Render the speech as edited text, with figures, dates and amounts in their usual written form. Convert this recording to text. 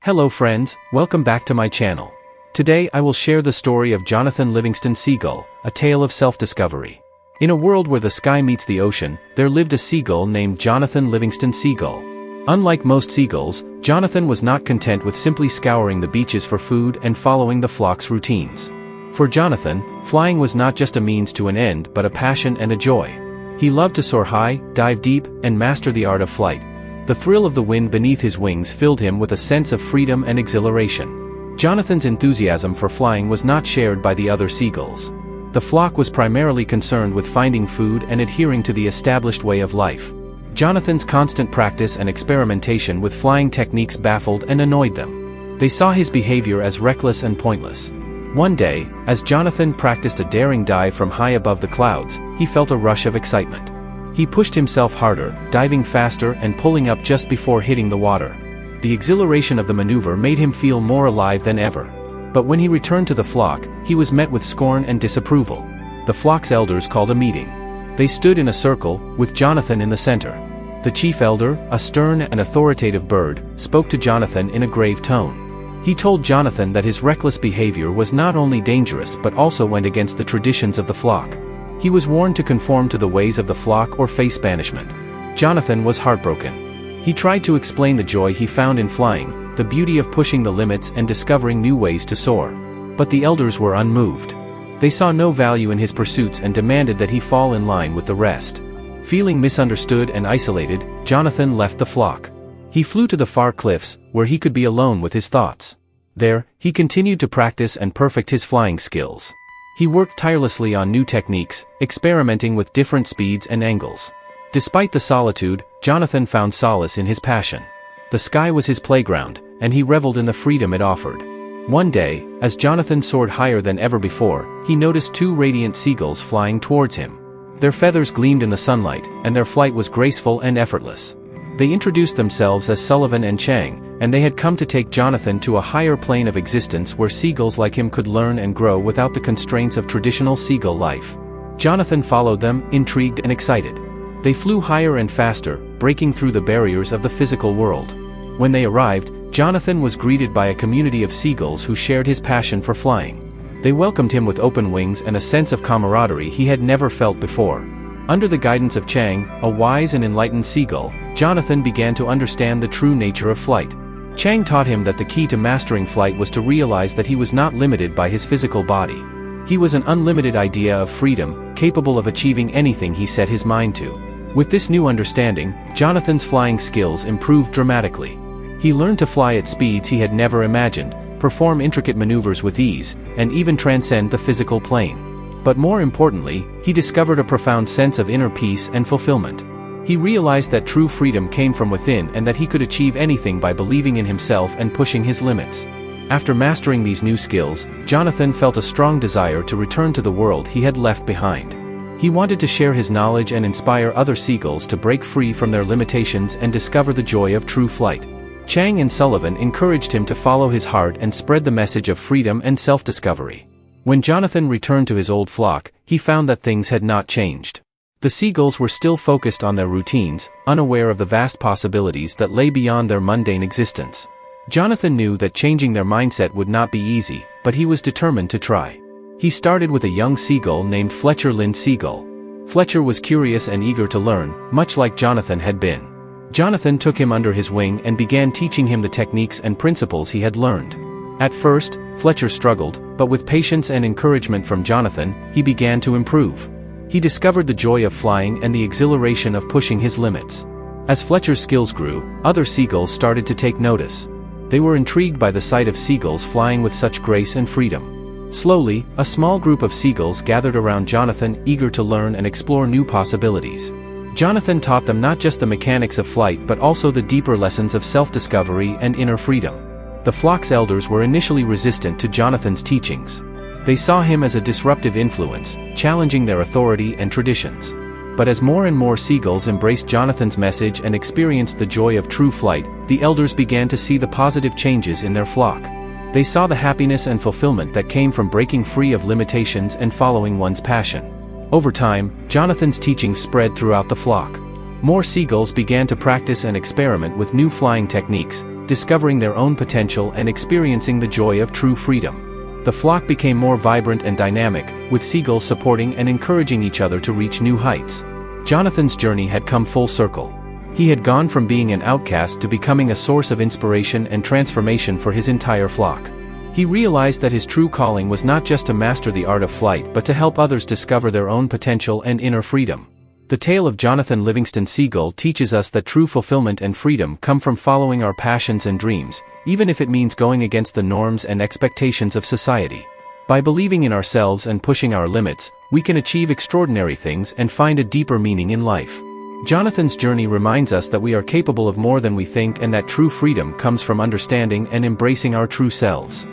Hello friends, welcome back to my channel. Today I will share the story of Jonathan Livingston Seagull, a tale of self-discovery. In a world where the sky meets the ocean, there lived a seagull named Jonathan Livingston Seagull. Unlike most seagulls, Jonathan was not content with simply scouring the beaches for food and following the flock's routines. For Jonathan, flying was not just a means to an end but a passion and a joy. He loved to soar high, dive deep, and master the art of flight. The thrill of the wind beneath his wings filled him with a sense of freedom and exhilaration. Jonathan's enthusiasm for flying was not shared by the other seagulls. The flock was primarily concerned with finding food and adhering to the established way of life. Jonathan's constant practice and experimentation with flying techniques baffled and annoyed them. They saw his behavior as reckless and pointless. One day, as Jonathan practiced a daring dive from high above the clouds, he felt a rush of excitement. He pushed himself harder, diving faster and pulling up just before hitting the water. The exhilaration of the maneuver made him feel more alive than ever. But when he returned to the flock, he was met with scorn and disapproval. The flock's elders called a meeting. They stood in a circle, with Jonathan in the center. The chief elder, a stern and authoritative bird, spoke to Jonathan in a grave tone. He told Jonathan that his reckless behavior was not only dangerous but also went against the traditions of the flock. He was warned to conform to the ways of the flock or face banishment. Jonathan was heartbroken. He tried to explain the joy he found in flying, the beauty of pushing the limits and discovering new ways to soar. But the elders were unmoved. They saw no value in his pursuits and demanded that he fall in line with the rest. Feeling misunderstood and isolated, Jonathan left the flock. He flew to the far cliffs, where he could be alone with his thoughts. There, he continued to practice and perfect his flying skills. He worked tirelessly on new techniques, experimenting with different speeds and angles. Despite the solitude, Jonathan found solace in his passion. The sky was his playground, and he reveled in the freedom it offered. One day, as Jonathan soared higher than ever before, he noticed two radiant seagulls flying towards him. Their feathers gleamed in the sunlight, and their flight was graceful and effortless. They introduced themselves as Sullivan and Chang, and they had come to take Jonathan to a higher plane of existence where seagulls like him could learn and grow without the constraints of traditional seagull life. Jonathan followed them, intrigued and excited. They flew higher and faster, breaking through the barriers of the physical world. When they arrived, Jonathan was greeted by a community of seagulls who shared his passion for flying. They welcomed him with open wings and a sense of camaraderie he had never felt before. Under the guidance of Chang, a wise and enlightened seagull, Jonathan began to understand the true nature of flight. Chang taught him that the key to mastering flight was to realize that he was not limited by his physical body. He was an unlimited idea of freedom, capable of achieving anything he set his mind to. With this new understanding, Jonathan's flying skills improved dramatically. He learned to fly at speeds he had never imagined, perform intricate maneuvers with ease, and even transcend the physical plane. But more importantly, he discovered a profound sense of inner peace and fulfillment. He realized that true freedom came from within and that he could achieve anything by believing in himself and pushing his limits. After mastering these new skills, Jonathan felt a strong desire to return to the world he had left behind. He wanted to share his knowledge and inspire other seagulls to break free from their limitations and discover the joy of true flight. Chang and Sullivan encouraged him to follow his heart and spread the message of freedom and self-discovery. When Jonathan returned to his old flock, he found that things had not changed. The seagulls were still focused on their routines, unaware of the vast possibilities that lay beyond their mundane existence. Jonathan knew that changing their mindset would not be easy, but he was determined to try. He started with a young seagull named Fletcher Lynd Seagull. Fletcher was curious and eager to learn, much like Jonathan had been. Jonathan took him under his wing and began teaching him the techniques and principles he had learned. At first, Fletcher struggled, but with patience and encouragement from Jonathan, he began to improve. He discovered the joy of flying and the exhilaration of pushing his limits. As Fletcher's skills grew, other seagulls started to take notice. They were intrigued by the sight of seagulls flying with such grace and freedom. Slowly, a small group of seagulls gathered around Jonathan, eager to learn and explore new possibilities. Jonathan taught them not just the mechanics of flight but also the deeper lessons of self-discovery and inner freedom. The flock's elders were initially resistant to Jonathan's teachings. They saw him as a disruptive influence, challenging their authority and traditions. But as more and more seagulls embraced Jonathan's message and experienced the joy of true flight, the elders began to see the positive changes in their flock. They saw the happiness and fulfillment that came from breaking free of limitations and following one's passion. Over time, Jonathan's teachings spread throughout the flock. More seagulls began to practice and experiment with new flying techniques, discovering their own potential and experiencing the joy of true freedom. The flock became more vibrant and dynamic, with seagulls supporting and encouraging each other to reach new heights. Jonathan's journey had come full circle. He had gone from being an outcast to becoming a source of inspiration and transformation for his entire flock. He realized that his true calling was not just to master the art of flight but to help others discover their own potential and inner freedom. The tale of Jonathan Livingston Seagull teaches us that true fulfillment and freedom come from following our passions and dreams, even if it means going against the norms and expectations of society. By believing in ourselves and pushing our limits, we can achieve extraordinary things and find a deeper meaning in life. Jonathan's journey reminds us that we are capable of more than we think and that true freedom comes from understanding and embracing our true selves.